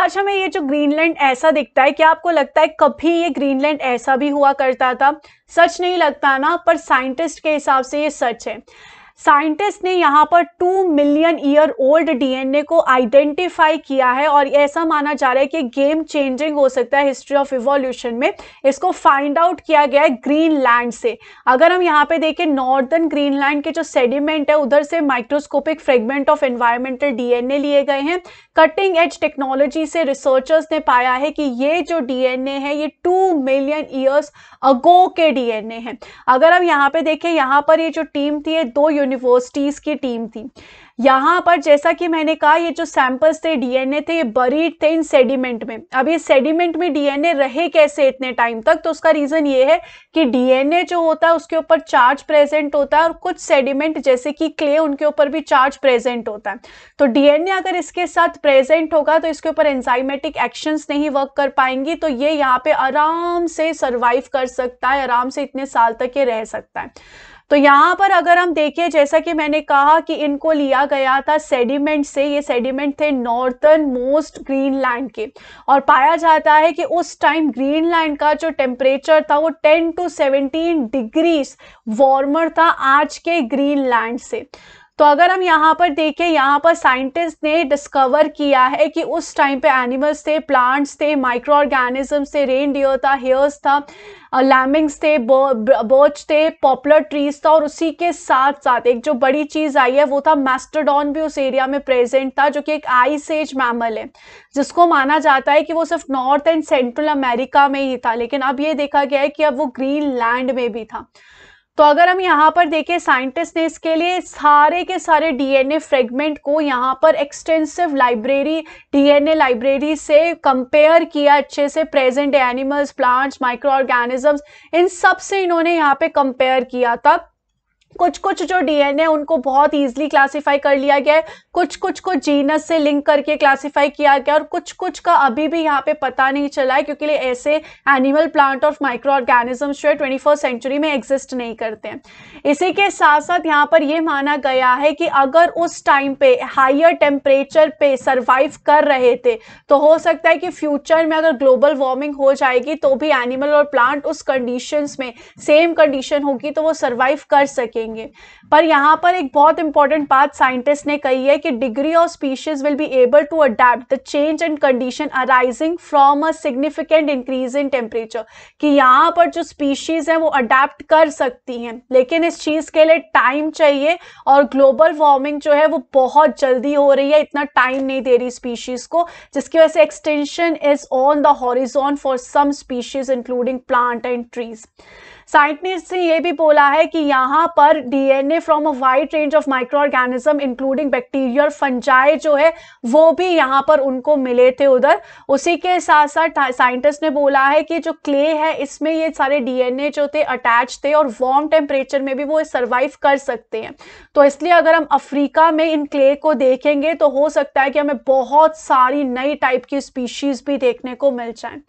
आज हमें ये जो ग्रीनलैंड ऐसा दिखता है, क्या आपको लगता है कभी ये ग्रीनलैंड ऐसा भी हुआ करता था? सच नहीं लगता ना, पर साइंटिस्ट के हिसाब से ये सच है। साइंटिस्ट ने यहाँ पर 2 मिलियन ईयर ओल्ड डीएनए को आइडेंटिफाई किया है और ऐसा माना जा रहा है कि गेम चेंजिंग हो सकता है हिस्ट्री ऑफ इवोल्यूशन में। इसको फाइंड आउट किया गया है ग्रीनलैंड से। अगर हम यहाँ पे देखें, नॉर्दर्न ग्रीनलैंड के जो सेडिमेंट है उधर से microscopic fragment of environmental DNA लिए गए हैं। कटिंग एज टेक्नोलॉजी से रिसर्चर्स ने पाया है कि ये जो डीएनए है ये 2 मिलियन ईयर्स अगो के डीएनए हैं। अगर हम यहाँ पे देखें, यहाँ पर ये जो टीम थी ये 2 यूनिवर्सिटीज की टीम थी। यहाँ पर जैसा कि मैंने कहा, ये जो सैंपल्स थे डीएनए थे ये बरीड थे इन सेडिमेंट में। अब ये सेडिमेंट में डीएनए रहे कैसे इतने टाइम तक? तो उसका रीजन ये है कि डीएनए जो होता है उसके ऊपर चार्ज प्रेजेंट होता है और कुछ सेडिमेंट जैसे कि क्ले उनके ऊपर भी चार्ज प्रेजेंट होता है। तो डीएनए अगर इसके साथ प्रेजेंट होगा तो इसके ऊपर एंजाइमेटिक एक्शंस नहीं वर्क कर पाएंगी, तो ये यहाँ पे आराम से सर्वाइव कर सकता है, आराम से इतने साल तक ये रह सकता है। तो यहाँ पर अगर हम देखें, जैसा कि मैंने कहा कि इनको लिया गया था सेडिमेंट से, ये सेडिमेंट थे नॉर्थर्न मोस्ट ग्रीनलैंड के, और पाया जाता है कि उस टाइम ग्रीनलैंड का जो टेम्परेचर था वो 10 to 17 डिग्रीज वार्मर था आज के ग्रीनलैंड से। तो अगर हम यहाँ पर देखें, यहाँ पर साइंटिस्ट ने डिस्कवर किया है कि उस टाइम पे एनिमल्स थे, प्लांट्स थे, माइक्रो ऑर्गेनिजम्स थे, रेनडियर था, हेयर्स था, लैमिंग्स थे, बर्च थे, पॉपुलर ट्रीज था, और उसी के साथ साथ एक जो बड़ी चीज आई है वो था मैस्टोडॉन भी उस एरिया में प्रेजेंट था, जो कि एक आइस एज मैमल है, जिसको माना जाता है कि वो सिर्फ नॉर्थ एंड सेंट्रल अमेरिका में ही था, लेकिन अब ये देखा गया है कि अब वो ग्रीनलैंड में भी था। तो अगर हम यहाँ पर देखें, साइंटिस्ट ने इसके लिए सारे के सारे डीएनए फ्रेगमेंट को यहाँ पर एक्सटेंसिव लाइब्रेरी, डीएनए लाइब्रेरी से कंपेयर किया अच्छे से, present animals, plants, micro organisms, इन सब से इन्होंने यहाँ पे कंपेयर किया था। कुछ कुछ जो डीएनए उनको बहुत इजीली क्लासिफाई कर लिया गया है, कुछ कुछ को जीनस से लिंक करके क्लासिफाई किया गया, और कुछ कुछ का अभी भी यहाँ पे पता नहीं चला है, क्योंकि ऐसे एनिमल, प्लांट और माइक्रो ऑर्गेनिजम्स जो है 21st सेंचुरी में एग्जिस्ट नहीं करते हैं। इसी के साथ साथ यहाँ पर यह माना गया है कि अगर उस टाइम पे हायर टेम्परेचर पे सर्वाइव कर रहे थे तो हो सकता है कि फ्यूचर में अगर ग्लोबल वार्मिंग हो जाएगी तो भी एनिमल और प्लांट उस कंडीशंस में, सेम कंडीशन होगी तो वो सर्वाइव कर सके। पर यहाँ पर एक बहुत इंपॉर्टेंट बात साइंटिस्ट ने कही है कि degree of species will be able to adapt the change in condition arising from a significant increase in temperature, कि यहाँ पर जो स्पीशीज हैं वो अडेप्ट कर सकती हैं, लेकिन इस चीज के लिए टाइम चाहिए, और ग्लोबल वार्मिंग जो है वो बहुत जल्दी हो रही है, इतना टाइम नहीं दे रही स्पीशीज को, जिसकी वजह से extension is on the horizon for some species including plant and trees. Scientist ने यह भी बोला है कि यहाँ पर DNA from a wide range of microorganism including bacteria और फंजाई जो है वो भी यहाँ पर उनको मिले थे उधर। उसी के साथ साथ साइंटिस्ट ने बोला है कि जो क्ले है इसमें ये सारे डीएनए जो थे अटैच थे, और वार्म टेम्परेचर में भी वो सर्वाइव कर सकते हैं। तो इसलिए अगर हम अफ्रीका में इन क्ले को देखेंगे तो हो सकता है कि हमें बहुत सारी नई टाइप की स्पीशीज भी देखने को मिल जाए।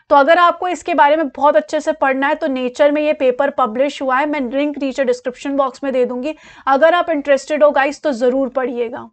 तो अगर आपको इसके बारे में बहुत अच्छे से पढ़ना है तो नेचर में ये पेपर पब्लिश हुआ है, मैं लिंक नीचे डिस्क्रिप्शन बॉक्स में दे दूंगी, अगर आप इंटरेस्टेड हो गाइस तो जरूर पढ़िएगा।